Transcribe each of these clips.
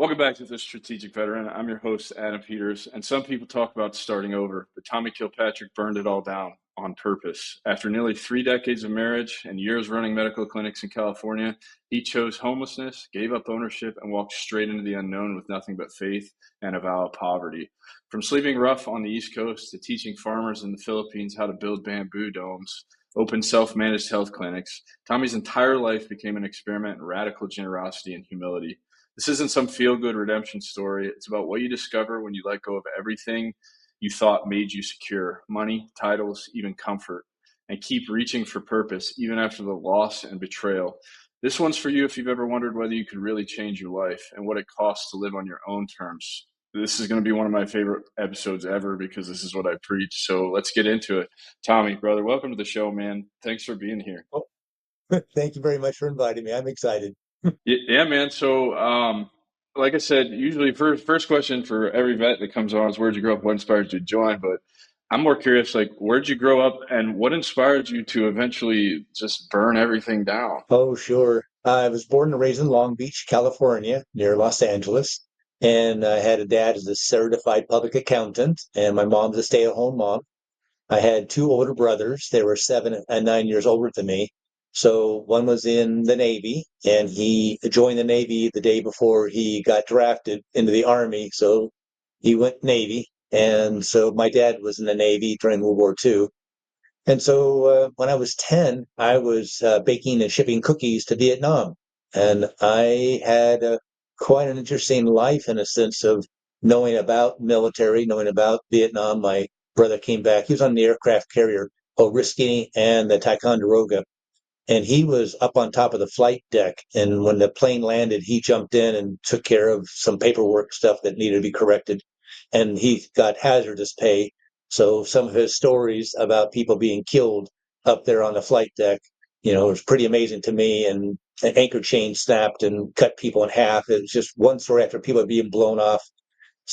Welcome back to the Strategic Veteran. I'm your host, Adam Peters, and some people talk about starting over, but Tommy Kilpatrick burned it all down on purpose. After nearly 3 decades of marriage and years running medical clinics in California, he chose homelessness, gave up ownership, and walked straight into the unknown with nothing but faith and a vow of poverty. From sleeping rough on the East Coast to teaching farmers in the Philippines how to build bamboo domes, open self-managed health clinics, Tommy's entire life became an experiment in radical generosity and humility. This isn't some feel-good redemption story. It's about what you discover when you let go of everything you thought made you secure: money, titles, even comfort, and keep reaching for purpose even after the loss and betrayal. This one's for you if you've ever wondered whether you could really change your life and what it costs to live on your own terms. This is going to be one of my favorite episodes ever because this is what I preach. So let's get into it. Tommy, brother, welcome to the show, man. Thanks for being here. Oh, thank you very much for inviting me. I'm excited. Yeah, man. So, like I said, usually first question for every vet that comes on is where'd you grow up? What inspired you to join? But I'm more curious, like, where'd you grow up and what inspired you to eventually just burn everything down? Oh, sure. I was born and raised in Long Beach, California, near Los Angeles. And I had a dad as a certified public accountant, and my mom's a stay-at-home mom. I had two older brothers. They were 7 and 9 years older than me. So one was in the Navy, and he joined the Navy the day before he got drafted into the Army. So he went Navy. And so my dad was in the Navy during World War II. And so when I was 10, I was baking and shipping cookies to Vietnam. And I had quite an interesting life in a sense of knowing about military, knowing about Vietnam. My brother came back. He was on the aircraft carrier Risky and the Ticonderoga. And he was up on top of the flight deck. And when the plane landed, he jumped in and took care of some paperwork stuff that needed to be corrected. And he got hazardous pay. So some of his stories about people being killed up there on the flight deck, it was pretty amazing to me. And an anchor chain snapped and cut people in half. It was just one story after people being blown off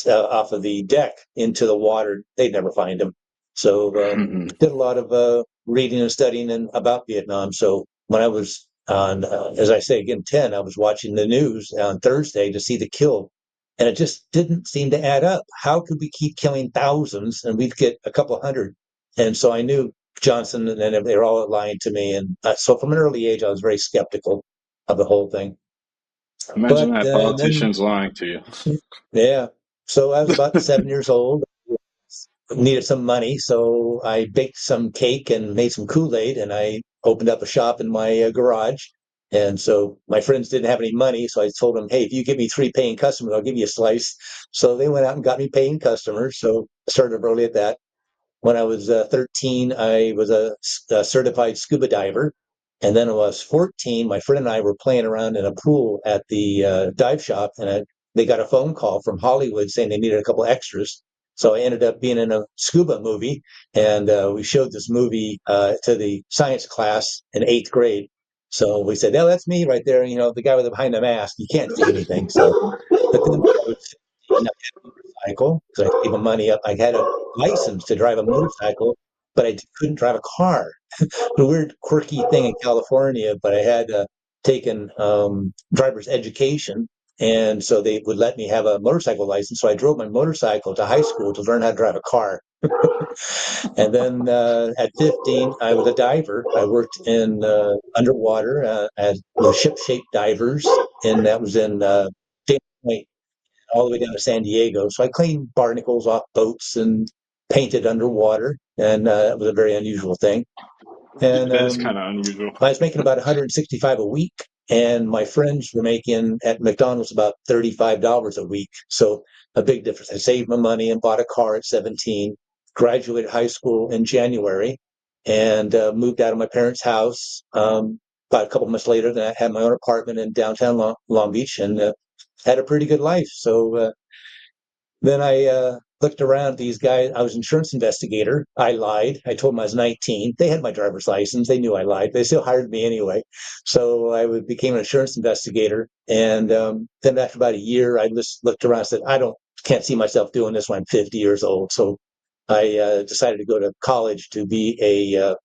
of the deck into the water. They'd never find them. So did a lot of reading and studying about Vietnam. So when I was on, as I say again, 10, I was watching the news on Thursday to see the kill. And it just didn't seem to add up. How could we keep killing thousands and we'd get a couple hundred? And so I knew Johnson and they were all lying to me. And so from an early age, I was very skeptical of the whole thing. Imagine But that then, politicians lying to you. yeah. So I was about 7 years old, needed some money, so I baked some cake and made some Kool-Aid, and I opened up a shop in my garage. And so my friends didn't have any money, so I told them, "Hey, if you give me 3 paying customers, I'll give you a slice." So they went out and got me paying customers. So I started early at that. When I was 13, I was a certified scuba diver. And then when I was 14, my friend and I were playing around in a pool at the dive shop, and they got a phone call from Hollywood saying they needed a couple extras. So I ended up being in a scuba movie, and we showed this movie to the science class in 8th grade. So we said, "Oh, that's me right there. The guy with behind the mask. You can't see anything." So, but then I was 15, I had a motorcycle because I saved my money up. I had a license to drive a motorcycle, but I couldn't drive a car. A weird, quirky thing in California, but I had taken driver's education, and so they would let me have a motorcycle license. So I drove my motorcycle to high school to learn how to drive a car. And then at 15, I was a diver. I worked in underwater with ship-shaped divers, and that was in Dana Point, all the way down to San Diego. So I cleaned barnacles off boats and painted underwater, and it was a very unusual thing. And That is kind of unusual. I was making about 165 a week, and my friends were making at McDonald's about $35 a week. So a big difference. I saved my money and bought a car at 17, graduated high school in January, and moved out of my parents' house. About a couple months later, then I had my own apartment in downtown Long Beach, and had a pretty good life. So then I looked around at these guys. I was an insurance investigator. I lied. I told them I was 19. They had my driver's license. They knew I lied. They still hired me anyway. So became an insurance investigator. And then after about a year, I just looked around and said, can't see myself doing this when I'm 50 years old. So I decided to go to college to be a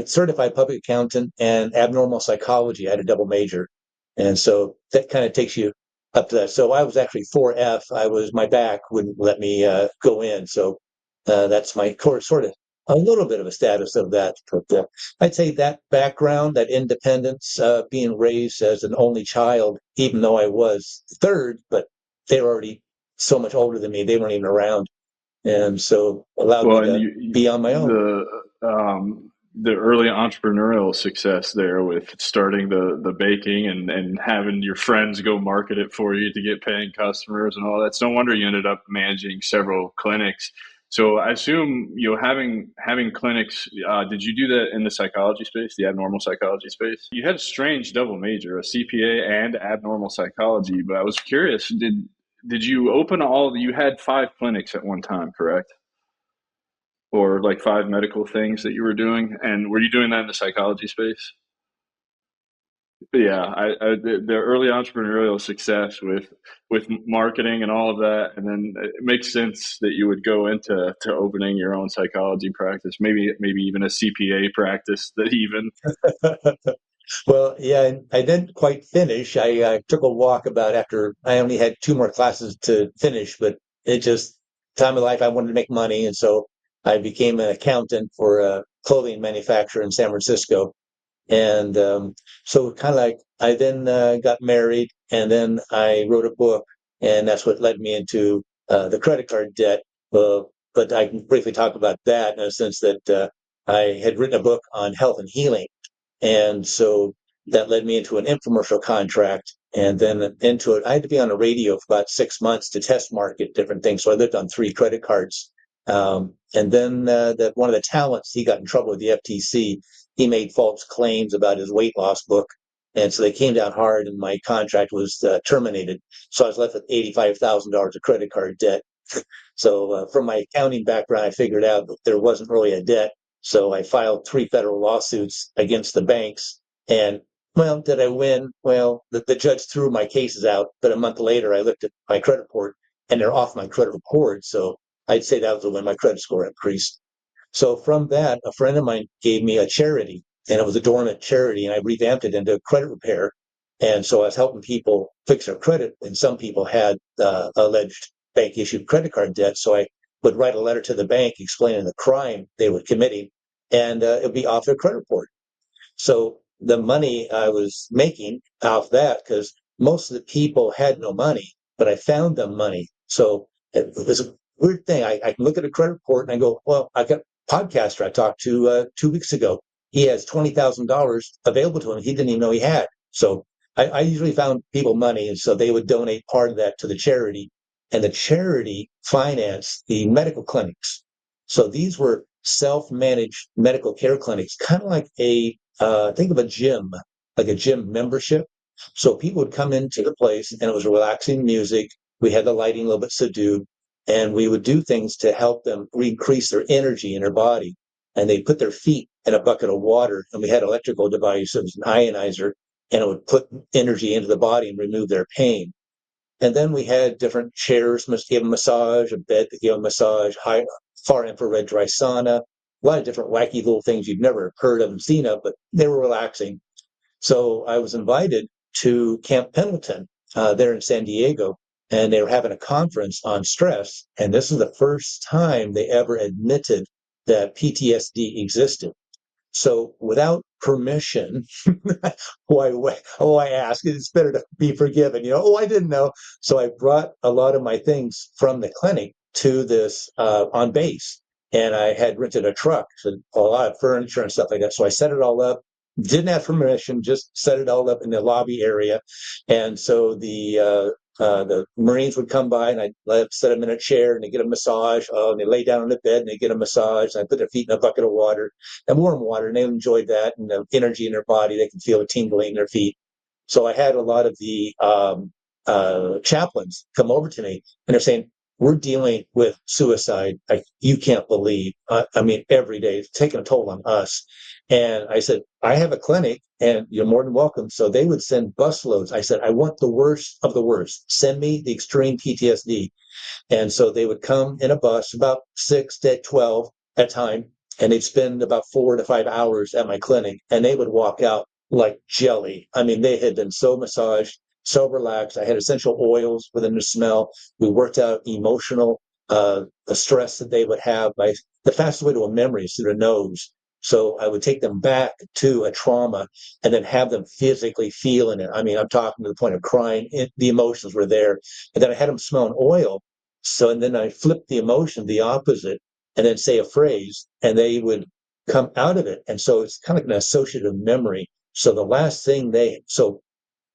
certified public accountant and abnormal psychology. I had a double major. And so that kind of takes you up to that. So I was actually 4F. My back wouldn't let me go in. So that's my course, sort of a little bit of a status of that. But I'd say that background, that independence, being raised as an only child, even though I was third, but they were already so much older than me, they weren't even around, and so allowed me Well, and to be on my own. the early entrepreneurial success there with starting the baking and having your friends go market it for you to get paying customers and all that. It's no wonder you ended up managing several clinics. So I assume, having clinics. Did you do that in the psychology space, the abnormal psychology space? You had a strange double major, a CPA and abnormal psychology. But I was curious, did you open all? You had five clinics at one time, correct? Or like five medical things that you were doing? And were you doing that in the psychology space? But yeah, the early entrepreneurial success with marketing and all of that, and then it makes sense that you would go into opening your own psychology practice, maybe even a CPA practice that even. Well, yeah, I didn't quite finish. I took a walk about after I only had two more classes to finish, but it just time of life. I wanted to make money, and so I became an accountant for a clothing manufacturer in San Francisco. And so kind of like I then got married, and then I wrote a book, and that's what led me into the credit card debt. But I can briefly talk about that in a sense that I had written a book on health and healing, and so that led me into an infomercial contract, and then into it. I had to be on the radio for about 6 months to test market different things. So I lived on three credit cards. And then that one of the talents, he got in trouble with the FTC. He made false claims about his weight loss book. And so they came down hard, and my contract was terminated. So I was left with $85,000 of credit card debt. So from my accounting background, I figured out that there wasn't really a debt. So I filed three federal lawsuits against the banks. And well, did I win? Well, the judge threw my cases out. But a month later, I looked at my credit report, and they're off my credit report. So I'd say that was when my credit score increased. So from that, a friend of mine gave me a charity, and it was a dormant charity, and I revamped it into credit repair. And so I was helping people fix their credit, and some people had alleged bank issued credit card debt. So I would write a letter to the bank explaining the crime they were committing, and it would be off their credit report. So the money I was making off that, because most of the people had no money, but I found them money. So it was a weird thing. I can look at a credit report and I go, well, I got a podcaster I talked to 2 weeks ago. He has $20,000 available to him. He didn't even know he had. So I usually found people money, and so they would donate part of that to the charity, and the charity financed the medical clinics. So these were self-managed medical care clinics, kind of like think of a gym, like a gym membership. So people would come into the place, and it was relaxing music. We had the lighting a little bit subdued, and we would do things to help them increase their energy in their body. And they put their feet in a bucket of water, and we had an electrical device. It was an ionizer, and it would put energy into the body and remove their pain. And then we had different chairs, must give a massage, a bed that gave a massage, high, far infrared dry sauna, a lot of different wacky little things you've never heard of and seen of, but they were relaxing. So I was invited to Camp Pendleton there in San Diego, and they were having a conference on stress. And this is the first time they ever admitted that PTSD existed. So without permission, I ask, it's better to be forgiven. I didn't know. So I brought a lot of my things from the clinic to this on base. And I had rented a truck, so a lot of furniture and stuff like that. So I set it all up, didn't have permission, just set it all up in the lobby area. And so the Marines would come by, and I'd set them in a chair, and they get a massage. Oh, and they lay down on the bed and they get a massage. And I put their feet in a bucket of water, and warm water, and they enjoyed that, and the energy in their body. They can feel a tingling in their feet. So I had a lot of the chaplains come over to me, and they're saying, we're dealing with suicide. You can't believe. I mean, every day it's taking a toll on us. And I said, I have a clinic, and you're more than welcome. So they would send busloads. I said, I want the worst of the worst. Send me the extreme PTSD. And so they would come in a bus, about 6 to 12 at a time, and they'd spend about 4 to 5 hours at my clinic, and they would walk out like jelly. I mean, they had been so massaged, so relaxed. I had essential oils within the smell. We worked out emotional the stress that they would have. The fastest way to a memory is through the nose. So I would take them back to a trauma and then have them physically feeling it. I mean, I'm talking to the point of crying. The emotions were there. And then I had them smell an oil. So, and then I flipped the emotion, the opposite, and then say a phrase, and they would come out of it. And so it's kind of like an associative memory. So the last thing so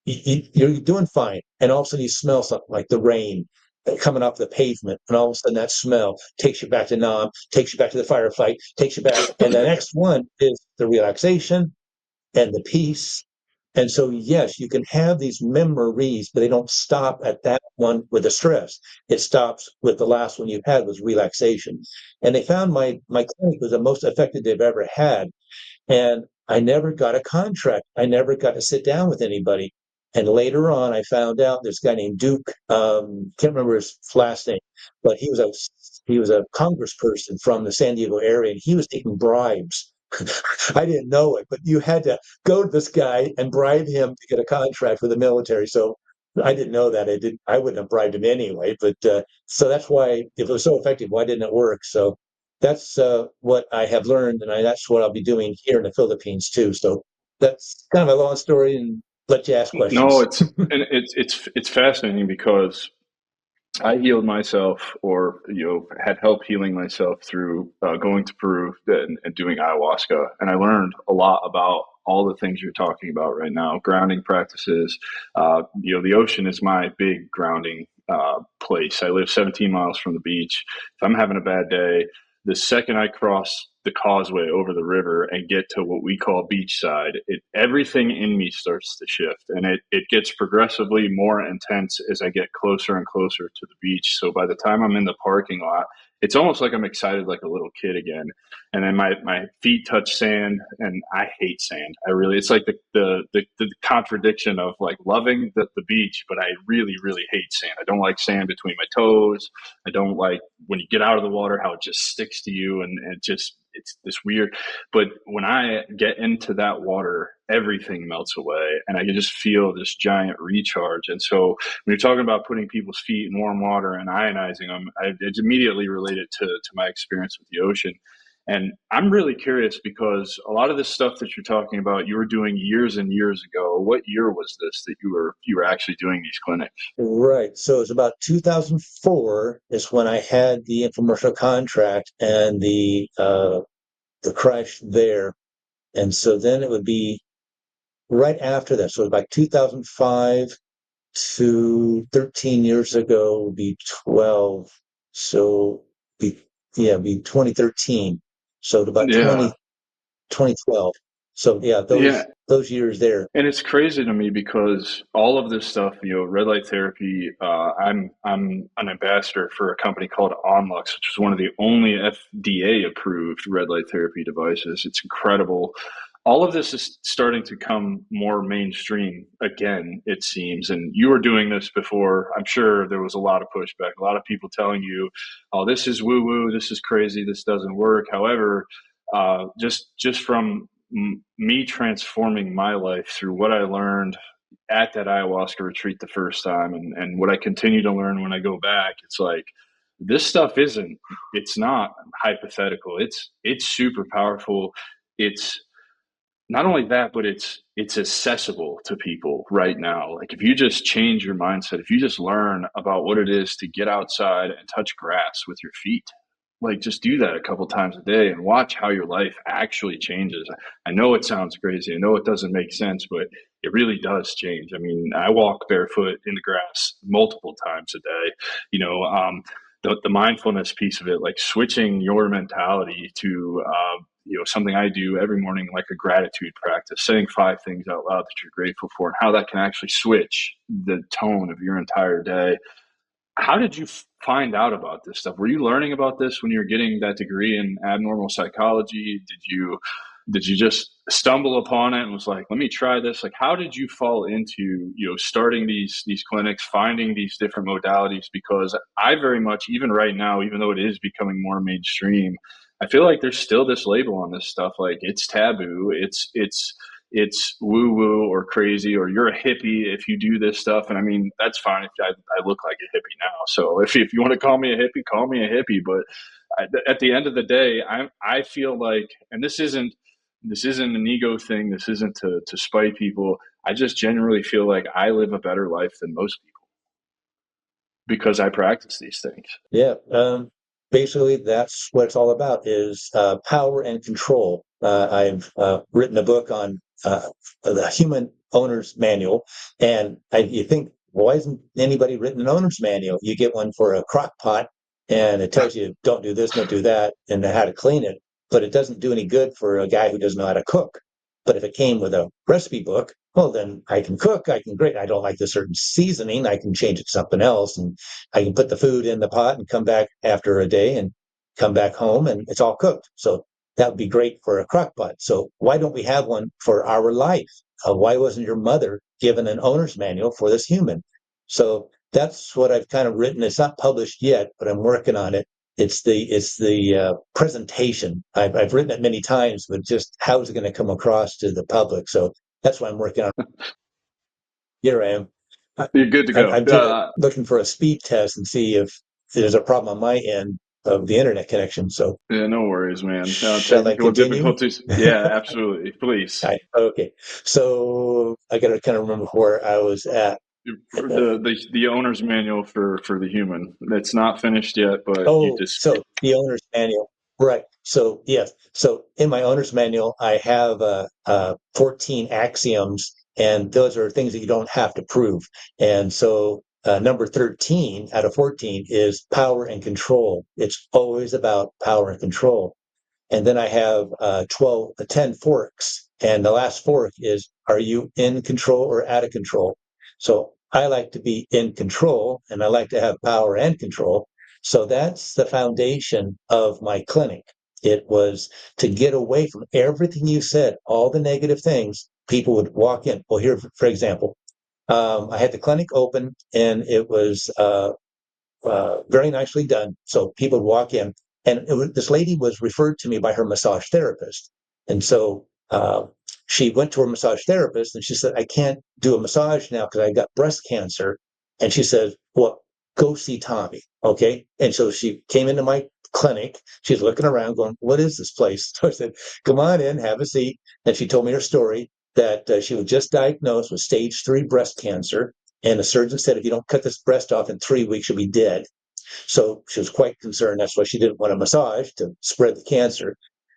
you're doing fine. And all of a sudden you smell something like the rain coming off the pavement. And all of a sudden that smell takes you back to Nam, takes you back to the firefight, takes you back. And the next one is the relaxation and the peace. And so, yes, you can have these memories, but they don't stop at that one with the stress. It stops with the last one you had was relaxation. And they found my clinic was the most effective they've ever had. And I never got a contract. I never got to sit down with anybody. And later on, I found out this guy named Duke, can't remember his last name, but he was a congressperson from the San Diego area, and he was taking bribes. I didn't know it, but you had to go to this guy and bribe him to get a contract with the military. So I didn't know that. I wouldn't have bribed him anyway. But so that's why, if it was so effective, why didn't it work? So that's what I have learned, and that's what I'll be doing here in the Philippines too. So that's kind of a long story, and let you ask No, questions. it's fascinating because I healed myself, or had help healing myself through going to Peru and doing ayahuasca, and I learned a lot about all the things you're talking about right now. Grounding practices. The ocean is my big grounding place. I live 17 miles from the beach. If I'm having a bad day, the second I cross the causeway over the river and get to what we call beachside, everything in me starts to shift, and it gets progressively more intense as I get closer and closer to the beach. So by the time I'm in the parking lot, it's almost like I'm excited like a little kid again. And then my feet touch sand, and I hate sand. It's like the contradiction of like loving the beach, but I really, really hate sand. I don't like sand between my toes. I don't like when you get out of the water how it just sticks to you, and it's this weird. But when I get into that water, everything melts away, and I can just feel this giant recharge. And so when you're talking about putting people's feet in warm water and ionizing them, it's immediately related to my experience with the ocean. And I'm really curious because a lot of this stuff that you're talking about, you were doing years and years ago. What year was this that you were actually doing these clinics? Right. So it's about 2004 is when I had the infomercial contract and the crash there. And so then it would be right after that. So about 2005 to 13 years ago would be 12. So be be 2013. So about Yeah, 2012. So yeah, yeah. those years there. And it's crazy to me because all of this stuff, red light therapy. I'm an ambassador for a company called Onlux, which is one of the only FDA approved red light therapy devices. It's incredible. All of this is starting to come more mainstream again, it seems. And you were doing this before. I'm sure there was a lot of pushback, a lot of people telling you, "Oh, this is woo woo. This is crazy. This doesn't work." However, just from me transforming my life through what I learned at that ayahuasca retreat the first time, and what I continue to learn when I go back, it's like this stuff it's not hypothetical. It's super powerful. It's not only that, but it's accessible to people right now. Like if you just change your mindset, if you just learn about what it is to get outside and touch grass with your feet, like just do that a couple times a day and watch how your life actually changes. I know it sounds crazy. I know it doesn't make sense, but it really does change. I mean, I walk barefoot in the grass multiple times a day. The mindfulness piece of it, like switching your mentality to something I do every morning, like a gratitude practice, saying 5 things out loud that you're grateful for, and how that can actually switch the tone of your entire day. How did you find out about this stuff? Were you learning about this when you were getting that degree in abnormal psychology? Did you just stumble upon it and was like, let me try this? Like, how did you fall into, starting these clinics, finding these different modalities? Because I very much, even right now, even though it is becoming more mainstream, I feel like there's still this label on this stuff. Like it's taboo. it's woo woo or crazy, or you're a hippie if you do this stuff. And I mean, that's fine if I look like a hippie now. So if you want to call me a hippie, call me a hippie. But at the end of the day, I feel like, and this isn't an ego thing. This isn't to spite people. I just genuinely feel like I live a better life than most people because I practice these things. Yeah. Basically, that's what it's all about is power and control. I've written a book on the human owner's manual, and you think, why isn't anybody written an owner's manual? You get one for a crock pot, and it tells you don't do this, don't do that, and how to clean it. But it doesn't do any good for a guy who doesn't know how to cook. But if it came with a recipe book, well, then I can cook. I can great. I don't like the certain seasoning. I can change it to something else, and I can put the food in the pot and come back after a day and come back home and it's all cooked. So that would be great for a crock pot. So why don't we have one for our life? Why wasn't your mother given an owner's manual for this human? So that's what I've kind of written. It's not published yet, but I'm working on it. It's the presentation. I've written it many times, but just how is it going to come across to the public? So that's what I'm working on. Here I am. I, You're good to go. I'm looking for a speed test and see if there's a problem on my end of the internet connection. So Yeah, no worries, man. shall I Technical continue? difficulties. Yeah, absolutely. Please. Okay. So I got to kind of remember where I was at. For the owner's manual for the human. It's not finished yet, but you Oh, just so the owner's manual. Right. So, yes. So in my owner's manual, I have 14 axioms, and those are things that you don't have to prove. And so number 13 out of 14 is power and control. It's always about power and control. And then I have 10 forks. And the last fork is, are you in control or out of control? So I like to be in control and I like to have power and control. So that's the foundation of my clinic. It was to get away from everything you said, all the negative things. People would walk in. Well, here, for example, I had the clinic open and it was very nicely done. So people would walk in, and this lady was referred to me by her massage therapist. And so she went to her massage therapist and she said, I can't do a massage now because I got breast cancer. And she said, well, go see Tommy. Okay. And so she came into my clinic. She's looking around going, what is this place? So I said, come on in, have a seat. And she told me her story that she was just diagnosed with stage 3 breast cancer. And the surgeon said, if you don't cut this breast off in 3 weeks, you'll be dead. So she was quite concerned. That's why she didn't want a massage to spread the cancer.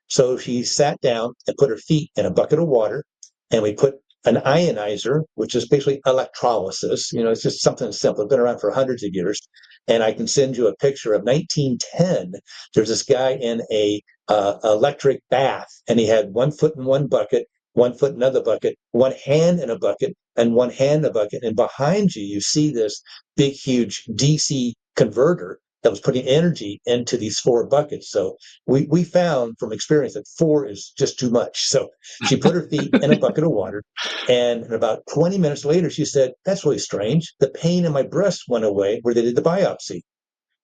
So she sat down and put her feet in a bucket of water, and we put an ionizer, which is basically electrolysis. You know, it's just something simple. It's been around for hundreds of years. And I can send you a picture of 1910. There's this guy in a electric bath, and he had 1 foot in one bucket, 1 foot in another bucket, one hand in a bucket, and one hand in a bucket. And behind you, you see this big, huge DC converter that was putting energy into these 4 buckets. So we found from experience that 4 is just too much. So she put her feet in a bucket of water. And about 20 minutes later, she said, that's really strange. The pain in my breast went away where they did the biopsy.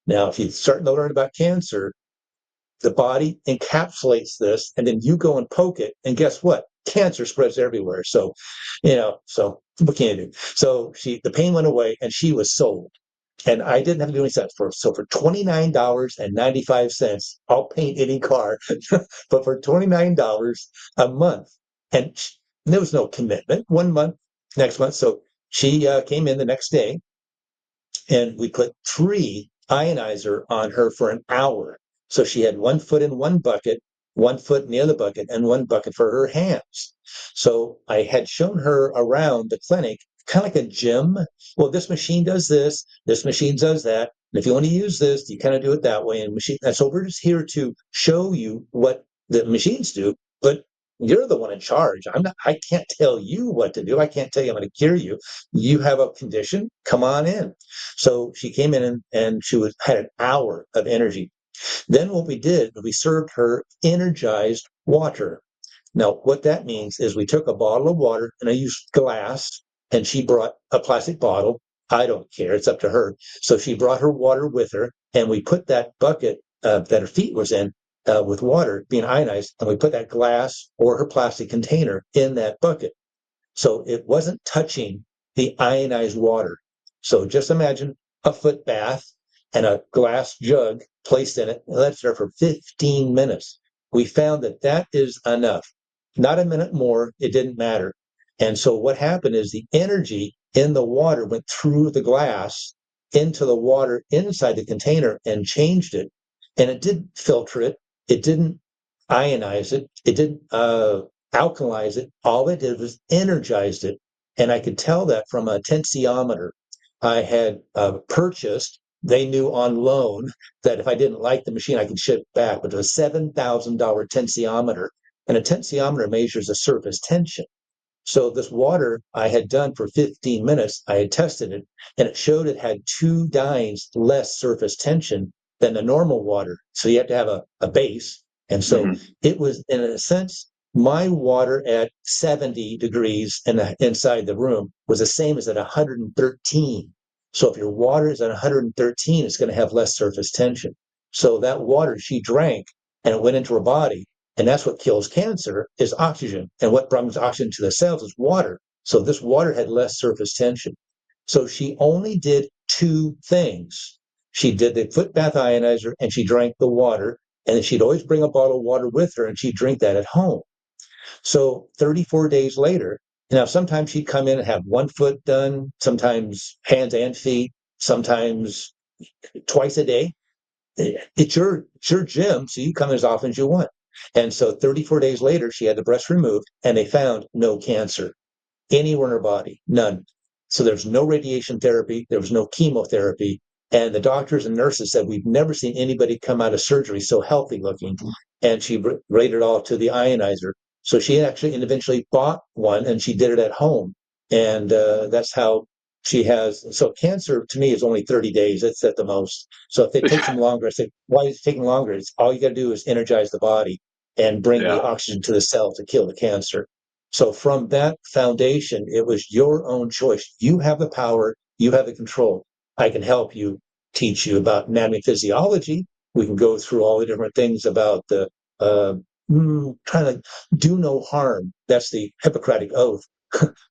Now, if you start to learn about cancer, the body encapsulates this, and then you go and poke it, and guess what? Cancer spreads everywhere. So, so what can you do? So the pain went away, and she was sold. And I didn't have to do any steps for so for $29.95, I'll paint any car, but for $29 a month, and there was no commitment. 1 month, next month. So she came in the next day, and we put 3 ionizer on her for an hour. So she had 1 foot in one bucket, 1 foot in the other bucket, and one bucket for her hands. So I had shown her around the clinic, kind of like a gym. Well, this machine does this machine does that. And if you want to use this, you kind of do it that way. And so we're just here to show you what the machines do, but you're the one in charge. I can't tell you what to do. I can't tell you I'm going to cure you. You have a condition, come on in. So she came in and she had an hour of energy. Then what we did, we served her energized water. Now, what that means is we took a bottle of water, and I used glass, and she brought a plastic bottle. I don't care. It's up to her. So she brought her water with her, and we put that bucket that her feet was in with water being ionized, and we put that glass or her plastic container in that bucket. So it wasn't touching the ionized water. So just imagine a foot bath and a glass jug placed in it, and let it there for 15 minutes. We found that that is enough. Not a minute more, it didn't matter. And so what happened is the energy in the water went through the glass into the water inside the container and changed it. And it didn't filter it. It didn't ionize it. It didn't alkalize it. All it did was energized it. And I could tell that from a tensiometer I had purchased. They knew on loan that if I didn't like the machine, I could ship it back. But it was a $7,000 tensiometer. And a tensiometer measures the surface tension. So this water I had done for 15 minutes, I had tested it, and it showed it had 2 dynes less surface tension than the normal water. So you have to have a base. And so it was, in a sense, my water at 70 degrees inside the room was the same as at 113. So if your water is at 113, it's going to have less surface tension. So that water she drank and it went into her body, and that's what kills cancer is oxygen. And what brings oxygen to the cells is water. So this water had less surface tension. So she only did 2 things. She did the foot bath ionizer and she drank the water. And then she'd always bring a bottle of water with her and she'd drink that at home. So 34 days later, now sometimes she'd come in and have 1 foot done, sometimes hands and feet, sometimes twice a day. It's your gym, so you come as often as you want. And so 34 days later, she had the breast removed, and they found no cancer anywhere in her body, none. So there's no radiation therapy, there was no chemotherapy. And the doctors and nurses said, we've never seen anybody come out of surgery so healthy looking. And she rated it all to the ionizer. So she actually eventually bought one and she did it at home. And that's how she has. So cancer to me is only 30 days. It's at the most. So if it takes them longer, I say, why is it taking longer? It's all you got to do is energize the body and bring the Yeah. oxygen to the cell to kill the cancer. So from that foundation, it was your own choice. You have the power. You have the control. I can help you, teach you about anatomy and physiology. We can go through all the different things about the trying to do no harm. That's the Hippocratic Oath.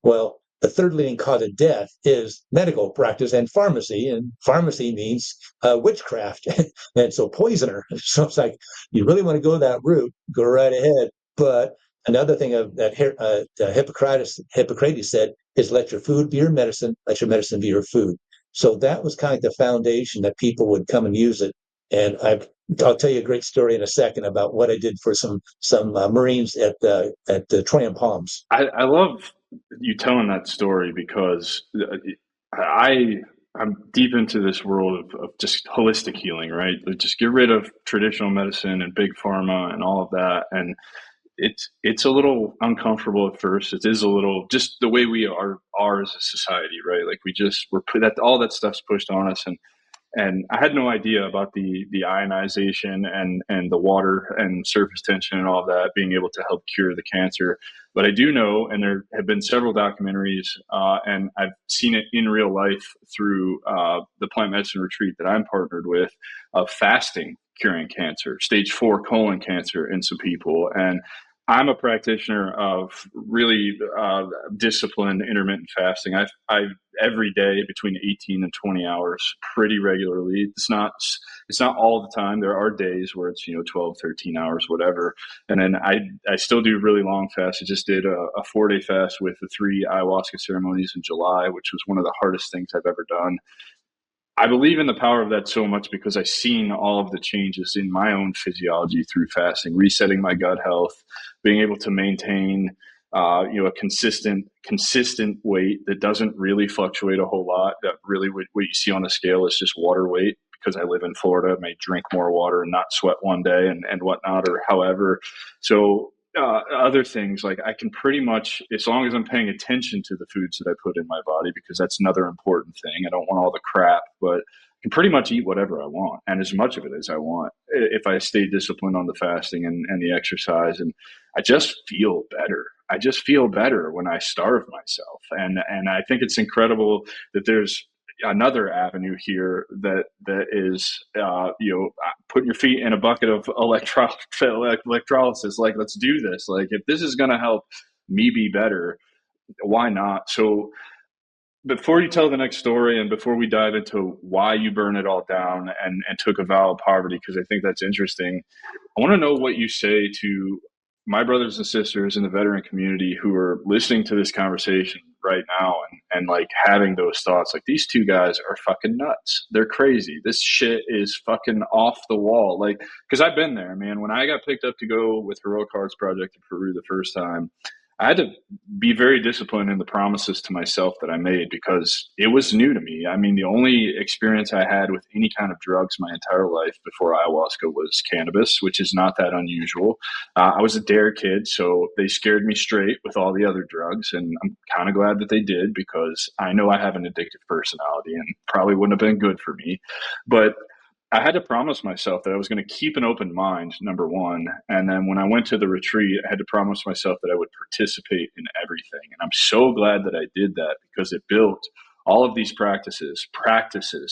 Well, the third leading cause of death is medical practice and pharmacy means witchcraft, and so poisoner. So it's like, you really want to go that route, go right ahead. But another thing that Hippocrates said is, let your food be your medicine, let your medicine be your food. So that was kind of the foundation that people would come and use it. And I'll tell you a great story in a second about what I did for some Marines at the Troy Palms. I love you telling that story because I'm deep into this world of just holistic healing, right? Like, just get rid of traditional medicine and big pharma and all of that. And it's a little uncomfortable at first. It is a little just the way we are as a society, right? Like we're put that all that stuff's pushed on us, and I had no idea about the ionization and the water and surface tension and all that being able to help cure the cancer. But I do know, and there have been several documentaries, and I've seen it in real life through the plant medicine retreat that I'm partnered with, of fasting curing cancer, stage 4 colon cancer in some people. And I'm a practitioner of really disciplined intermittent fasting. I every day between 18 and 20 hours pretty regularly. It's not all the time. There are days where it's 12, 13 hours, whatever. And then I still do really long fasts. I just did a 4-day fast with the 3 ayahuasca ceremonies in July, which was one of the hardest things I've ever done. I believe in the power of that so much because I've seen all of the changes in my own physiology through fasting, resetting my gut health, being able to maintain, a consistent weight that doesn't really fluctuate a whole lot. That really what you see on the scale is just water weight. Because I live in Florida, I may drink more water and not sweat one day and whatnot, or however. So other things like I can pretty much, as long as I'm paying attention to the foods that I put in my body, because that's another important thing. I don't want all the crap, but I can pretty much eat whatever I want and as much of it as I want if I stay disciplined on the fasting and the exercise. And I just feel better. I just feel better when I starve myself. And I think it's incredible that there's another avenue here that is putting your feet in a bucket of electrolysis. Like, let's do this. Like, if this is going to help me be better, why not? So before you tell the next story and before we dive into why you burn it all down and took a vow of poverty, because I think that's interesting, I want to know what you say to my brothers and sisters in the veteran community who are listening to this conversation right now and like having those thoughts. Like, these two guys are fucking nuts. They're crazy. This shit is fucking off the wall. Like, because I've been there, man. When I got picked up to go with Heroic Hearts Project to Peru the first time, I had to be very disciplined in the promises to myself that I made because it was new to me. I mean, the only experience I had with any kind of drugs my entire life before ayahuasca was cannabis, which is not that unusual. I was a dare kid, so they scared me straight with all the other drugs, and I'm kind of glad that they did because I know I have an addictive personality and probably wouldn't have been good for me. But I had to promise myself that I was going to keep an open mind, number one. And then when I went to the retreat, I had to promise myself that I would participate in everything. And I'm so glad that I did that because it built all of these practices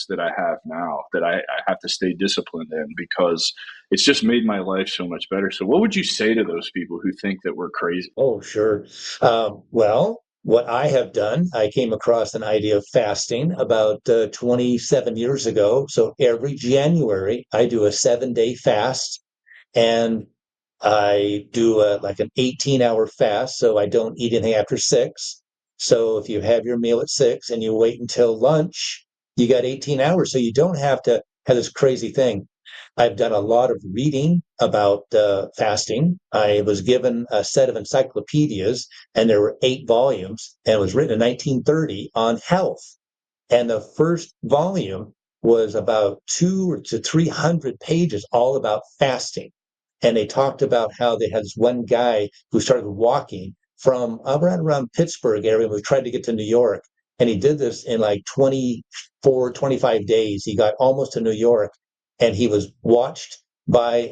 that I have now that I have to stay disciplined in because it's just made my life so much better. So what would you say to those people who think that we're crazy? Oh, sure. Well, what I have done, I came across an idea of fasting about 27 years ago. So every January, I do a 7-day fast, and I do like an 18-hour fast. So I don't eat anything after 6. So if you have your meal at 6 and you wait until lunch, you got 18 hours. So you don't have to have this crazy thing. I've done a lot of reading about fasting. I was given a set of encyclopedias, and there were 8 volumes, and it was written in 1930 on health. And the first volume was about 200 to 300 pages, all about fasting. And they talked about how they had this one guy who started walking from around Pittsburgh area and was trying to get to New York. And he did this in like 24, 25 days. He got almost to New York, and he was watched by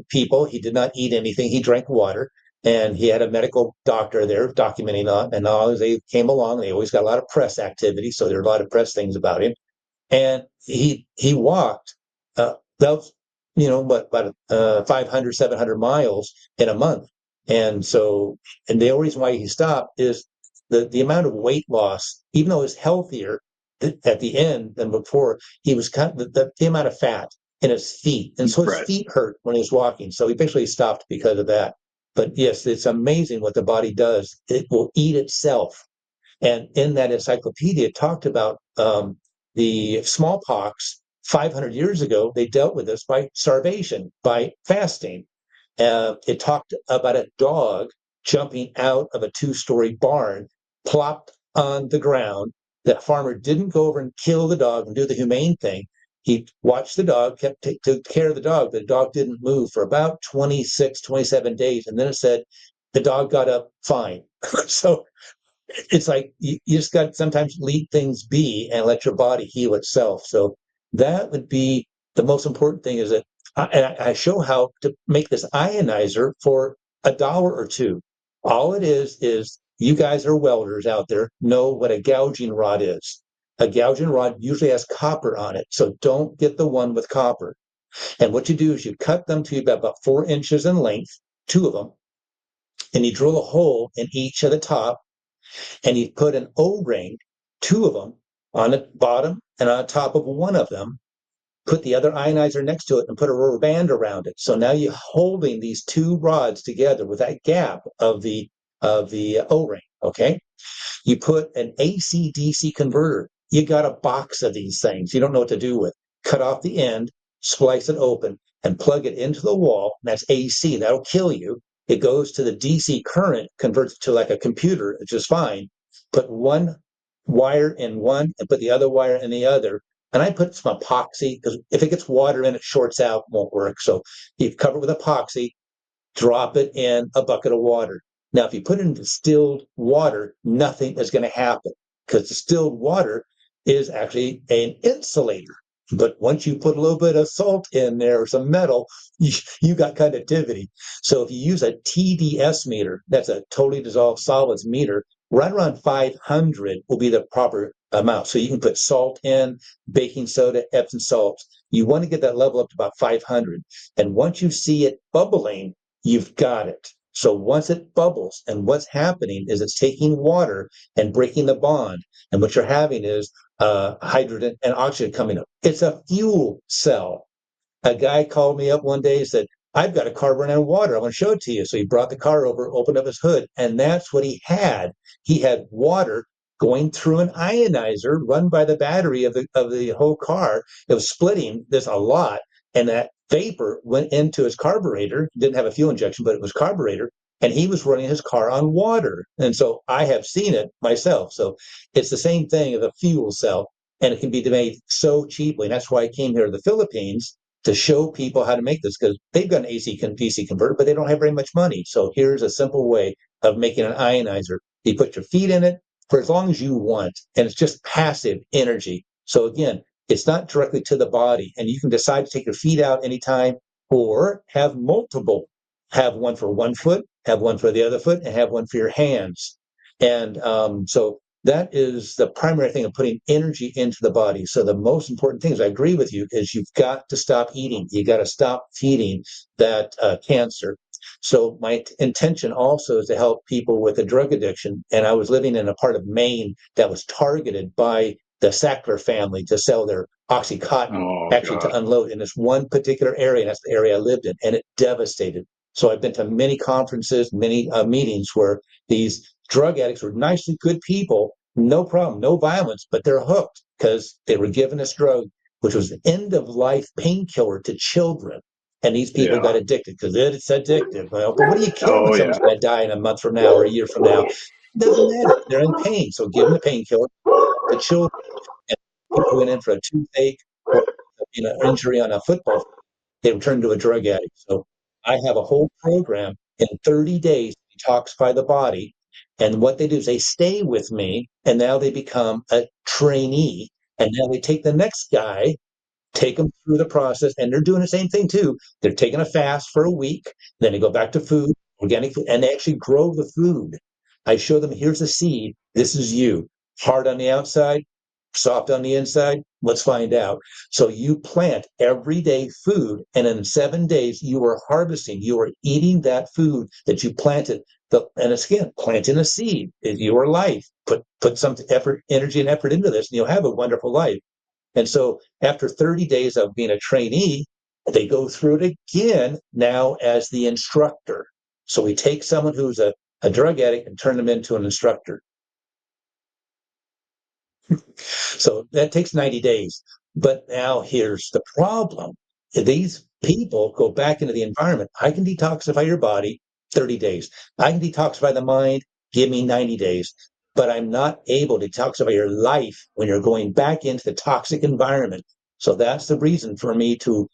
people. He did not eat anything. He drank water, and he had a medical doctor there documenting that. And as they came along, they always got a lot of press activity. So there are a lot of press things about him. And he walked those, what, about 500, 700 miles in a month. And so, and the only reason why he stopped is the amount of weight loss, even though he's healthier at the end than before, he was kind of the amount of fat in his feet. And so his Right. feet hurt when he was walking. So he basically stopped because of that. But yes, it's amazing what the body does. It will eat itself. And in that encyclopedia, it talked about the smallpox 500 years ago. They dealt with this by starvation, by fasting. It talked about a dog jumping out of a 2-story barn, plopped on the ground. The farmer didn't go over and kill the dog and do the humane thing. He watched the dog, took care of the dog, but the dog didn't move for about 26, 27 days. And then it said the dog got up fine. So it's like you just got to sometimes leave things be and let your body heal itself. So that would be the most important thing is that I show how to make this ionizer for $1 or $2. All it is you guys are welders out there know what a gouging rod is. A gouging rod usually has copper on it. So don't get the one with copper. And what you do is you cut them to about 4 inches in length, 2 of them, and you drill a hole in each of the top, and you put an O-ring, 2 of them, on the bottom and on top of one of them, put the other ionizer next to it and put a rubber band around it. So now you're holding these 2 rods together with that gap of the O-ring, okay? You put an AC-DC converter. You got a box of these things you don't know what to do with. Cut off the end, splice it open, and plug it into the wall. That's AC. That'll kill you. It goes to the DC current, converts it to like a computer, which is fine. Put one wire in one and put the other wire in the other. And I put some epoxy because if it gets water in, it shorts out, won't work. So you cover it with epoxy, drop it in a bucket of water. Now, if you put it in distilled water, nothing is going to happen because distilled water is actually an insulator. But once you put a little bit of salt in there or some metal, you got conductivity. So if you use a TDS meter, that's a totally dissolved solids meter, right around 500 will be the proper amount. So you can put salt in, baking soda, Epsom salt. You want to get that level up to about 500. And once you see it bubbling, you've got it. So once it bubbles, and what's happening is it's taking water and breaking the bond. And what you're having is hydrogen and oxygen coming up. It's a fuel cell. A guy called me up one day and said, I've got a car running on water. I want to show it to you. So he brought the car over, opened up his hood, and that's what he had. He had water going through an ionizer run by the battery of the whole car. It was splitting this a lot, and that vapor went into his carburetor. Didn't have a fuel injection, but it was carburetor, and he was running his car on water. And so I have seen it myself. So it's the same thing as a fuel cell, and it can be made so cheaply. And that's why I came here to the Philippines to show people how to make this, because they've got an AC DC converter, but they don't have very much money. So here's a simple way of making an ionizer. You put your feet in it for as long as you want, and it's just passive energy. So again, it's not directly to the body, and you can decide to take your feet out anytime or have multiple. Have one for one foot, have one for the other foot, and have one for your hands. And so that is the primary thing of putting energy into the body. So the most important thing is, I agree with you, is you've got to stop eating. You got to stop feeding that cancer. So my intention also is to help people with a drug addiction. And I was living in a part of Maine that was targeted by the Sackler family to sell their Oxycontin, Oh actually God. to unload in this one particular area. And that's the area I lived in. And it devastated. So I've been to many conferences, many meetings where these drug addicts were nicely good people, no problem, no violence, but they're hooked because they were given this drug, which was an end of life painkiller to children. And these people Yeah. got addicted because it's addictive. Well, but what do you care when Oh yeah. someone's going to die in a month from now or a year from now? It doesn't matter. They're in pain. So give them the painkiller to children. And people who went in for a toothache or injury on a football, they would turn to a drug addict. So I have a whole program in 30 days to detoxify the body. And what they do is they stay with me, and now they become a trainee. And now they take the next guy, take them through the process, and they're doing the same thing too. They're taking a fast for a week, then they go back to food, organic food, and they actually grow the food. I show them, here's a seed. This is you. Hard on the outside, soft on the inside. Let's find out. So you plant everyday food, and in 7 days, you are harvesting. You are eating that food that you planted. And it's, again, planting a seed is your life. Put some effort, energy, and effort into this, and you'll have a wonderful life. And so after 30 days of being a trainee, they go through it again now as the instructor. So we take someone who's a drug addict and turn them into an instructor. So that takes 90 days. But now here's the problem. These people go back into the environment. I can detoxify your body 30 days. I can detoxify the mind, give me 90 days. But I'm not able to detoxify your life when you're going back into the toxic environment. So that's the reason for me to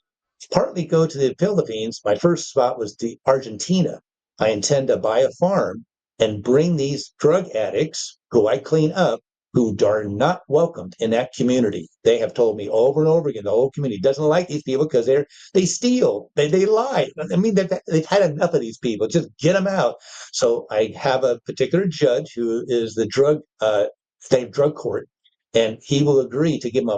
partly go to the Philippines. My first spot was to Argentina. I intend to buy a farm and bring these drug addicts who I clean up, who are not welcomed in that community. They have told me over and over again, the whole community doesn't like these people because they steal, they lie. I mean, they've had enough of these people. Just get them out. So I have a particular judge who is the state drug court, and he will agree to give them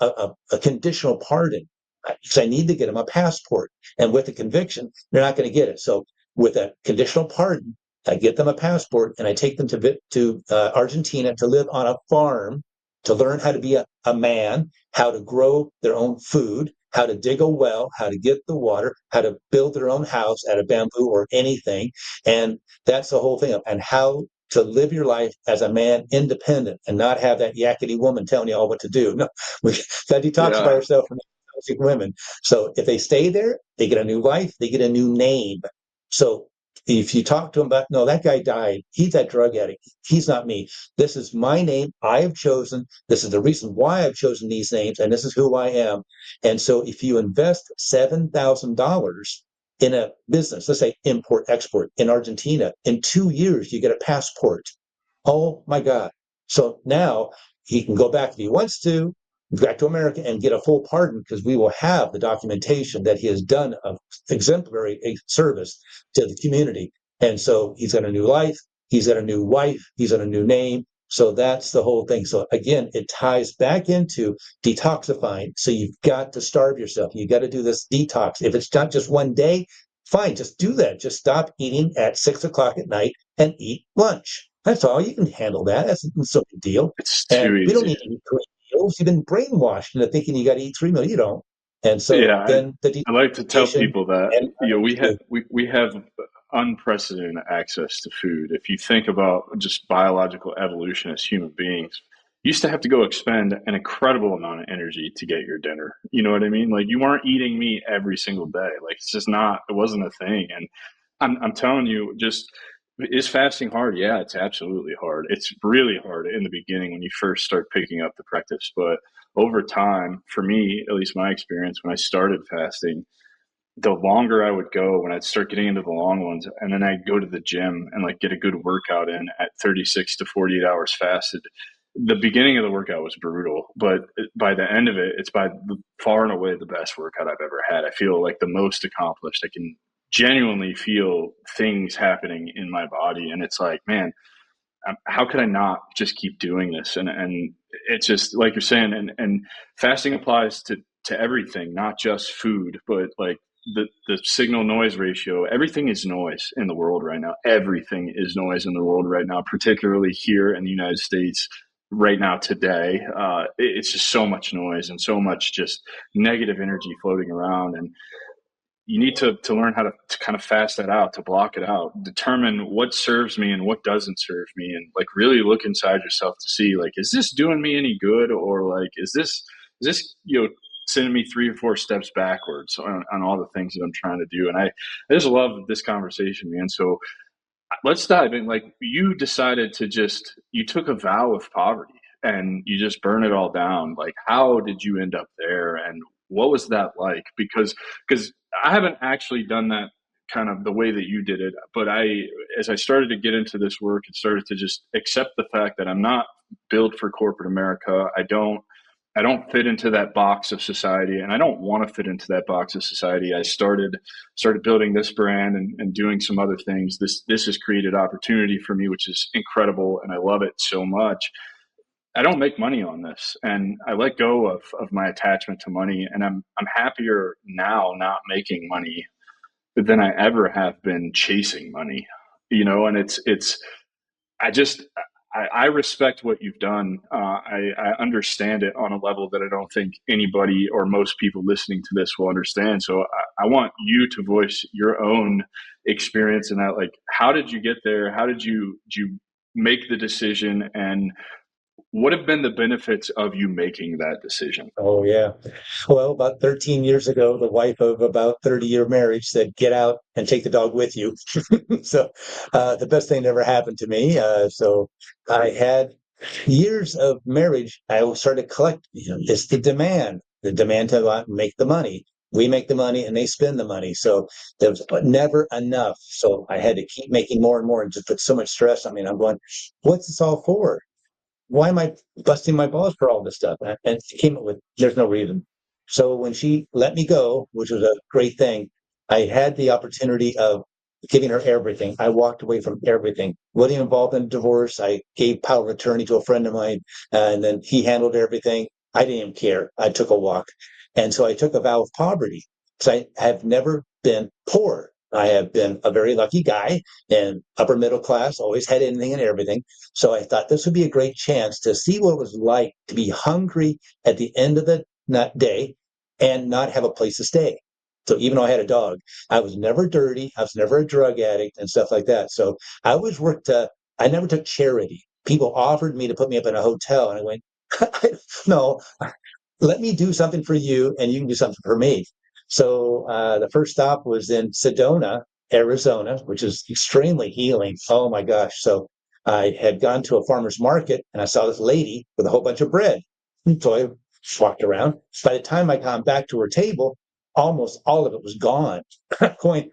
a conditional pardon, because I need to get them a passport. And with the conviction, they're not going to get it. So with a conditional pardon, I get them a passport, and I take them to Argentina to live on a farm, to learn how to be a man, how to grow their own food, how to dig a well, how to get the water, how to build their own house out of bamboo or anything. And that's the whole thing. And how to live your life as a man, independent, and not have that yakety woman telling you all what to do. No, we got to detoxify Yeah. ourselves from toxic women. So if they stay there, they get a new life, they get a new name. So if you talk to them about, no, that guy died, he's that drug addict, he's not me. This is my name. I have chosen. This is the reason why I've chosen these names, and this is who I am. And so if you invest $7,000 in a business, let's say import export in Argentina, in 2 years you get a passport. Oh my God. So now he can go back if he wants to, back to America, and get a full pardon, because we will have the documentation that he has done of exemplary service to the community. And so he's got a new life, he's got a new wife, he's got a new name. So that's the whole thing. So again, it ties back into detoxifying. So you've got to starve yourself. You got to do this detox. If it's not just one day, fine, just do that. Just stop eating at 6 o'clock at night and eat lunch. That's all. You can handle that. That's no big deal. It's too And we don't easy. need to eat 3 meals. You've been brainwashed into thinking you got to eat 3 meals. You don't. And Yeah, so then the I like to tell detoxification people that and we have unprecedented access to food. If you think about just biological evolution as human beings, you used to have to go expend an incredible amount of energy to get your dinner. You know what I mean? Like you weren't eating meat every single day. Like it's just not. It wasn't a thing. And I'm telling you, just is fasting hard? Yeah, it's absolutely hard. It's really hard in the beginning when you first start picking up the practice, but over time, for me, at least my experience, when I started fasting, the longer I would go, when I'd start getting into the long ones, and then I'd go to the gym and like get a good workout in at 36 to 48 hours fasted. The beginning of the workout was brutal, but by the end of it, it's by far and away the best workout I've ever had. I feel like the most accomplished. I can genuinely feel things happening in my body, and it's like, man, how could I not just keep doing this? And it's just like you're saying, and fasting applies to everything, not just food, but like the signal noise ratio. Everything is noise in the world right now. Everything is noise in the world right now, particularly here in the United States right now today. It's just so much noise and so much just negative energy floating around, and you need to learn how to kind of fast that out, to block it out, determine what serves me and what doesn't serve me, and like really look inside yourself to see like, is this doing me any good, or like, is this sending me 3 or 4 steps backwards on all the things that I'm trying to do. And I just love this conversation, man. So let's dive in. Like you decided to just, you took a vow of poverty and you just burn it all down. Like how did you end up there, and what was that like? Because I haven't actually done that kind of the way that you did it, but as I started to get into this work and started to just accept the fact that I'm not built for corporate America. I don't fit into that box of society, and I don't want to fit into that box of society. I started building this brand and doing some other things. This has created opportunity for me, which is incredible, and I love it so much. I don't make money on this, and I let go of my attachment to money, and I'm happier now not making money than I ever have been chasing money. And it's I just I respect what you've done. I understand it on a level that I don't think anybody or most people listening to this will understand. So I want you to voice your own experience in that. Like, how did you get there? How did you make the decision, and what have been the benefits of you making that decision? Oh, yeah. Well, about 13 years ago, the wife of about 30-year marriage said, get out and take the dog with you. So the best thing that ever happened to me. So I had years of marriage. I started collecting. It's the demand to make the money. We make the money and they spend the money. So there was never enough. So I had to keep making more and more and just put so much stress on me. And I'm going, what's this all for? Why am I busting my balls for all this stuff? And she came up with, there's no reason. So when she let me go, which was a great thing, I had the opportunity of giving her everything. I walked away from everything. Wasn't involved in a divorce. I gave power of attorney to a friend of mine, and then he handled everything. I didn't even care. I took a walk. And so I took a vow of poverty. So I have never been poor. I have been a very lucky guy and upper middle class, always had anything and everything. So I thought this would be a great chance to see what it was like to be hungry at the end of the day and not have a place to stay. So even though I had a dog, I was never dirty. I was never a drug addict and stuff like that. So I always worked. I never took charity. People offered me to put me up in a hotel, and I went, no, let me do something for you and you can do something for me. So the first stop was in Sedona, Arizona, which is extremely healing. Oh my gosh. So I had gone to a farmer's market and I saw this lady with a whole bunch of bread. So I walked around. By the time I got back to her table, almost all of it was gone. Going,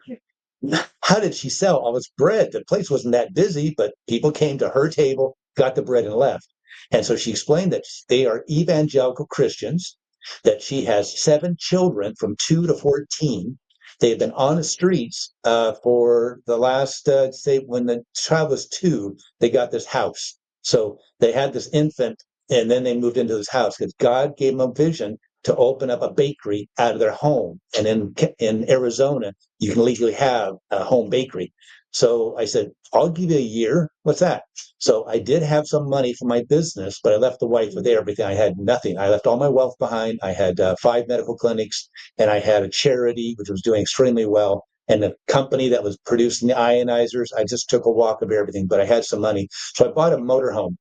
how did she sell all this bread? The place wasn't that busy, but people came to her table, got the bread, and left. And so she explained that they are evangelical Christians, that she has 7 children from 2 to 14. They have been on the streets for the last, say, when the child was 2, they got this house. So they had this infant, and then they moved into this house because God gave them a vision to open up a bakery out of their home. And in Arizona, you can legally have a home bakery. So I said, I'll give you a year. What's that? So I did have some money for my business, but I left the wife with everything. I had nothing. I left all my wealth behind. I had 5 medical clinics, and I had a charity, which was doing extremely well. And the company that was producing the ionizers, I just took a walk of everything, but I had some money. So I bought a motorhome.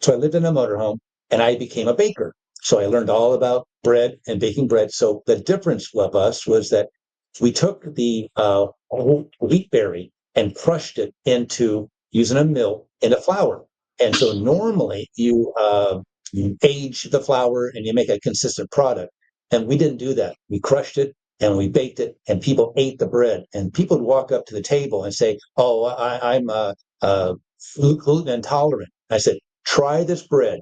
So I lived in a motorhome and I became a baker. So I learned all about bread and baking bread. So the difference of us was that we took the wheat berry and crushed it into using a mill into flour. And so normally you age the flour and you make a consistent product. And we didn't do that. We crushed it and we baked it, and people ate the bread. And people would walk up to the table and say, "Oh, I'm gluten intolerant." I said, "Try this bread.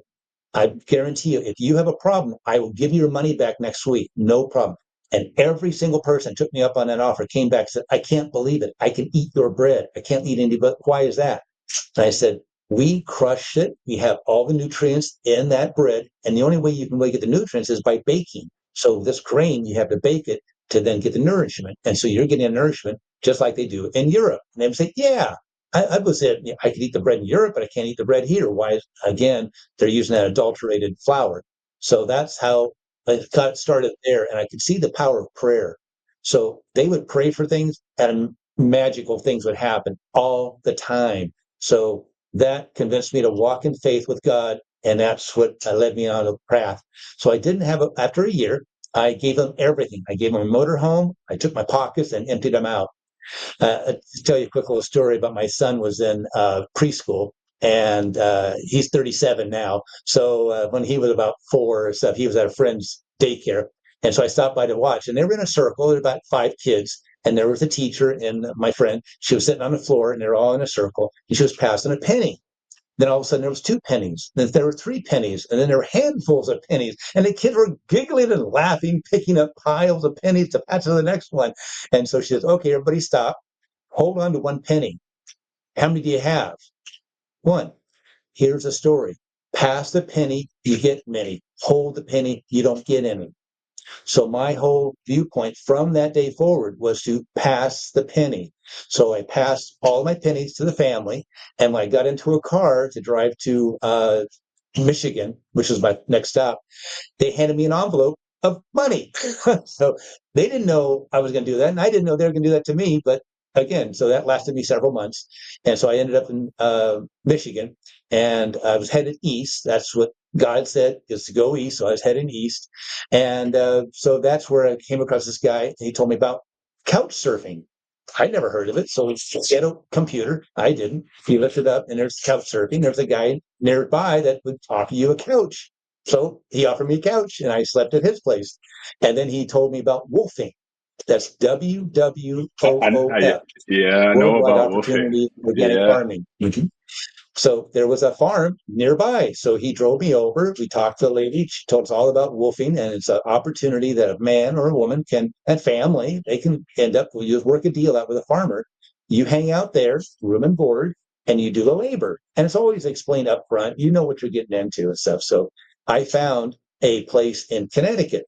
I guarantee you, if you have a problem, I will give you your money back next week. No problem." And every single person took me up on that offer, came back, said, "I can't believe it. I can eat your bread. I can't eat any, but why is that?" And I said, "We crush it. We have all the nutrients in that bread. And the only way you can really get the nutrients is by baking. So this grain, you have to bake it to then get the nourishment. And so you're getting a nourishment just like they do in Europe." And they would say, "Yeah, I would say, I could eat the bread in Europe, but I can't eat the bread here." Why? Again, they're using that adulterated flour. So that's how I got started there. And I could see the power of prayer. So they would pray for things and magical things would happen all the time. So that convinced me to walk in faith with God. And that's what led me on the path. So I didn't have, after a year, I gave them everything. I gave them a motorhome. I took my pockets and emptied them out. To tell you a quick little story about my son was in preschool, and he's 37 now. So when he was about 4 or stuff, he was at a friend's daycare. And so I stopped by to watch, and they were in a circle. There were about 5 kids, and there was a teacher and my friend. She was sitting on the floor, and they're all in a circle, and she was passing a penny. Then all of a sudden there was 2 pennies. Then there were 3 pennies, and then there were handfuls of pennies. And the kids were giggling and laughing, picking up piles of pennies to pass to the next one. And so she says, "Okay, everybody stop. Hold on to 1 penny. How many do you have?" 1. Here's the story. Pass the penny, you get many. Hold the penny, you don't get any. So my whole viewpoint from that day forward was to pass the penny. So I passed all my pennies to the family, and when I got into a car to drive to Michigan, which was my next stop, they handed me an envelope of money. So they didn't know I was going to do that, and I didn't know they were going to do that to me. But again, so that lasted me several months, and so I ended up in Michigan, and I was headed east. That's what God said, is to go east. So I was heading east, and so that's where I came across this guy. And he told me about couch surfing. I'd never heard of it. So he had a computer. I didn't. He lifted up, and there's couch surfing. There's a guy nearby that would offer you a couch. So he offered me a couch, and I slept at his place. And then he told me about wolfing. That's WWOOF, Yeah, I know Worldwide about woofing. Opportunity Organic Yeah. Farming. Mhm. So there was a farm nearby. So he drove me over. We talked to the lady. She told us all about wolfing, and it's an opportunity that a man or a woman can, and family, they can end up, you just work a deal out with a farmer. You hang out there, room and board, and you do the labor. And it's always explained up front. You know what you're getting into and stuff. So I found a place in Connecticut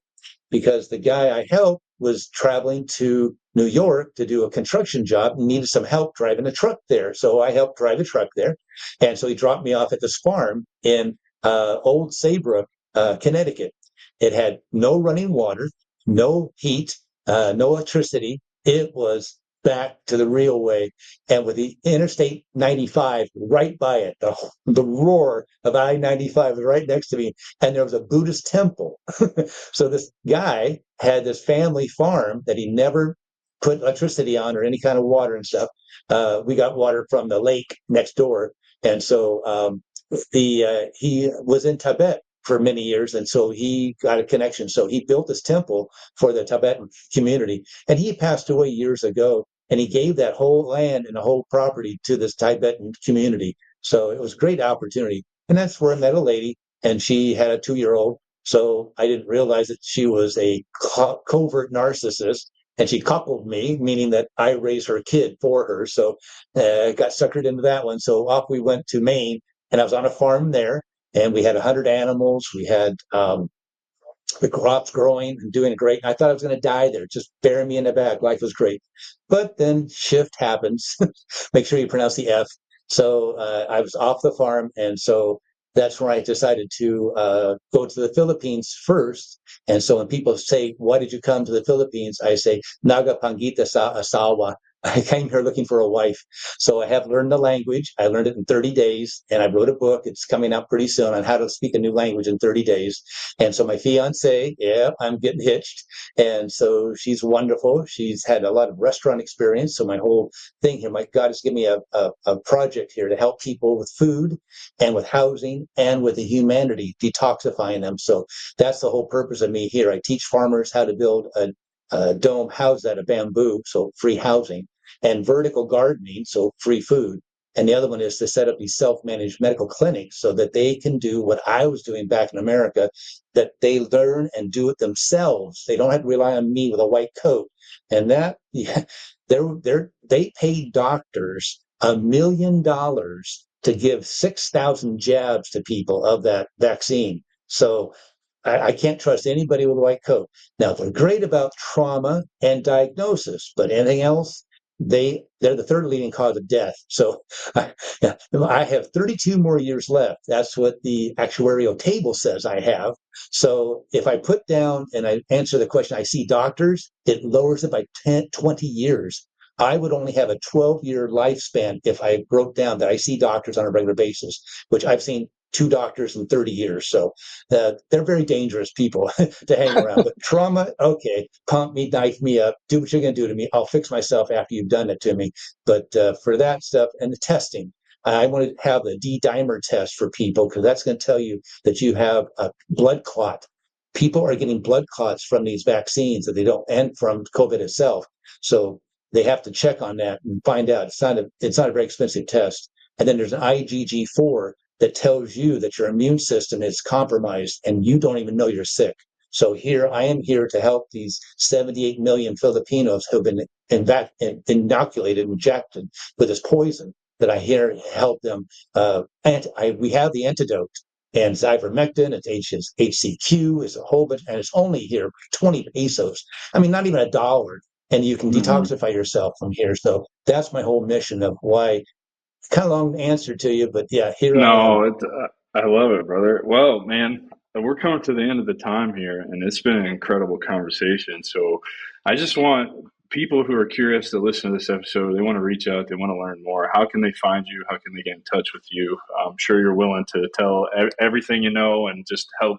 because the guy I helped was traveling to New York to do a construction job and needed some help driving a truck there. So I helped drive a truck there. And so he dropped me off at this farm in Old Saybrook, Connecticut. It had no running water, no heat, no electricity. It was back to the real way. And with the Interstate 95 right by it, the roar of I-95 was right next to me. And there was a Buddhist temple. So this guy had this family farm that he never put electricity on or any kind of water and stuff. We got water from the lake next door. And so he was in Tibet for many years, and so he got a connection. So he built this temple for the Tibetan community, and he passed away years ago. And he gave that whole land and the whole property to this Tibetan community. So it was a great opportunity, and that's where I met a lady, and she had a 2-year-old. So I didn't realize that she was a covert narcissist, and she coupled me, meaning that I raised her kid for her. So got suckered into that one. So off we went to Maine, And I was on a farm there, and we had 100 animals. We had the crops growing and doing great. I thought I was going to die there. Just bury me in the back. Life was great. But then shift happens. Make sure you pronounce the F. So I was off the farm. And so that's where I decided to go to the Philippines first. And so when people say, why did you come to the Philippines? I say, Naga Pangita sa asawa. I came here looking for a wife. So I have learned the language. I learned it in 30 days, and I wrote a book. It's coming out pretty soon on how to speak a new language in 30 days. And so my fiance, yeah, I'm getting hitched. And so she's wonderful. She's had a lot of restaurant experience. So my whole thing here, my God has given me a project here to help people with food and with housing and with the humanity, detoxifying them. So that's the whole purpose of me here. I teach farmers how to build a dome housed out of bamboo, so free housing, and vertical gardening, so free food. And the other one is to set up these self-managed medical clinics so that they can do what I was doing back in America, that they learn and do it themselves. They don't have to rely on me with a white coat. And that, yeah, they paid doctors $1 million to give 6,000 jabs to people of that vaccine. So I can't trust anybody with a white coat. Now, they're great about trauma and diagnosis, but anything else, they're the third leading cause of death. So yeah, I have 32 more years left. That's what the actuarial table says I have. So if I put down and I answer the question, I see doctors, it lowers it by 10, 20 years. I would only have a 12-year lifespan if I broke down that I see doctors on a regular basis, which I've seen two doctors in 30 years. So they're very dangerous people to hang around. But trauma, okay, pump me, knife me up, do what you're going to do to me. I'll fix myself after you've done it to me. But for that stuff and the testing, I want to have a D-dimer test for people because that's going to tell you that you have a blood clot. People are getting blood clots from these vaccines that they don't, and from COVID itself. So they have to check on that and find out. It's not a very expensive test. And then there's an IgG4 that tells you that your immune system is compromised and you don't even know you're sick. So here I am here to help these 78 million Filipinos who've been inoculated, injected with this poison that I here help them. We have the antidote, and it's ivermectin, it's HCQ, it's a whole bunch, and it's only here 20 pesos. I mean, not even $1, and you can Mm-hmm. detoxify yourself from here. So that's my whole mission of why. Kind of long answer to you, but yeah, here I am. No, I love it, brother. Well, man, we're coming to the end of the time here, and it's been an incredible conversation. So I just want people who are curious to listen to this episode, they want to reach out, they want to learn more. How can they find you? How can they get in touch with you? I'm sure you're willing to tell everything you know and just help,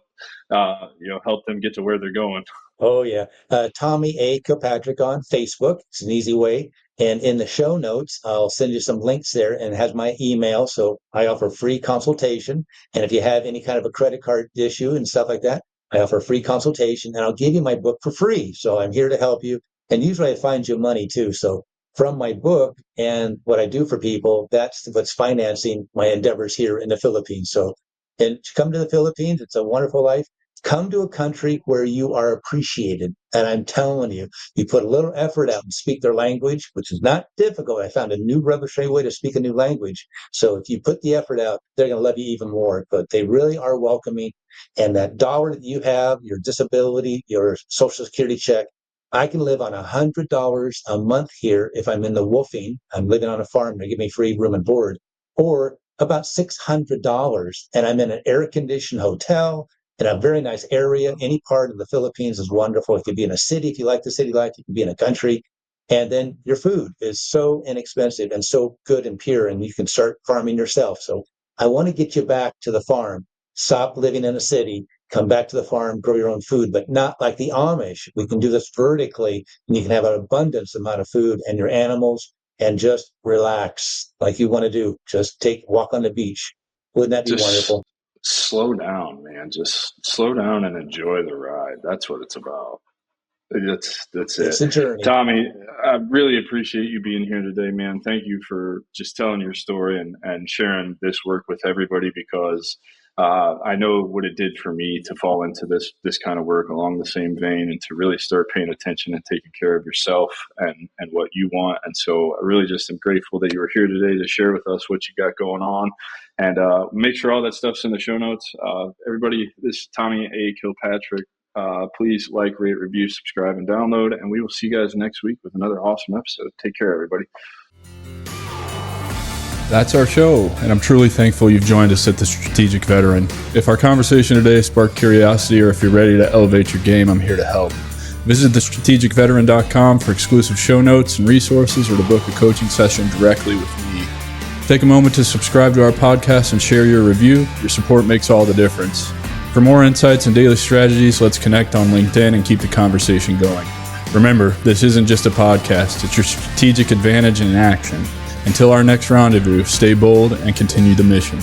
help them get to where they're going. Oh yeah, Tommy A. Kilpatrick on Facebook. It's an easy way. And in the show notes, I'll send you some links there, and it has my email. So I offer free consultation. And if you have any kind of a credit card issue and stuff like that, I offer free consultation, and I'll give you my book for free. So I'm here to help you. And usually I find you money too. So from my book and what I do for people, that's what's financing my endeavors here in the Philippines. So, and come to the Philippines. It's a wonderful life. Come to a country where you are appreciated. And I'm telling you, you put a little effort out and speak their language, which is not difficult. I found a new revolutionary way to speak a new language. So if you put the effort out, they're going to love you even more. But they really are welcoming. And that dollar that you have, your disability, your social security check, I can live on $100 a month here if I'm in the woofing. I'm living on a farm. They give me free room and board, or about $600, and I'm in an air-conditioned hotel in a very nice area. Any part of the Philippines is wonderful. It could be in a city if you like the city life. You can be in a country. And then your food is so inexpensive and so good and pure, and you can start farming yourself. So I want to get you back to the farm. Stop living in a city. Come back to the farm, grow your own food, but not like the Amish. We can do this vertically, and you can have an abundance amount of food and your animals, and just relax like you want to do. Just walk on the beach. Wouldn't that be Just wonderful? slow down, man. Just slow down and enjoy the ride. That's what it's about. That's it. It's a journey. Tommy, I really appreciate you being here today, man. Thank you for just telling your story and sharing this work with everybody because I know what it did for me to fall into this kind of work along the same vein, and to really start paying attention and taking care of yourself and what you want. And so I really just am grateful that you were here today to share with us what you got going on. And make sure all that stuff's in the show notes. Everybody, this is Tommy A. Kilpatrick. Please like, rate, review, subscribe, and download. And we will see you guys next week with another awesome episode. Take care, everybody. That's our show, and I'm truly thankful you've joined us at The Strategic Veteran. If our conversation today sparked curiosity, or if you're ready to elevate your game, I'm here to help. Visit thestrategicveteran.com for exclusive show notes and resources, or to book a coaching session directly with me. Take a moment to subscribe to our podcast and share your review. Your support makes all the difference. For more insights and daily strategies, let's connect on LinkedIn and keep the conversation going. Remember, this isn't just a podcast, it's your strategic advantage in action. Until our next rendezvous, stay bold and continue the mission.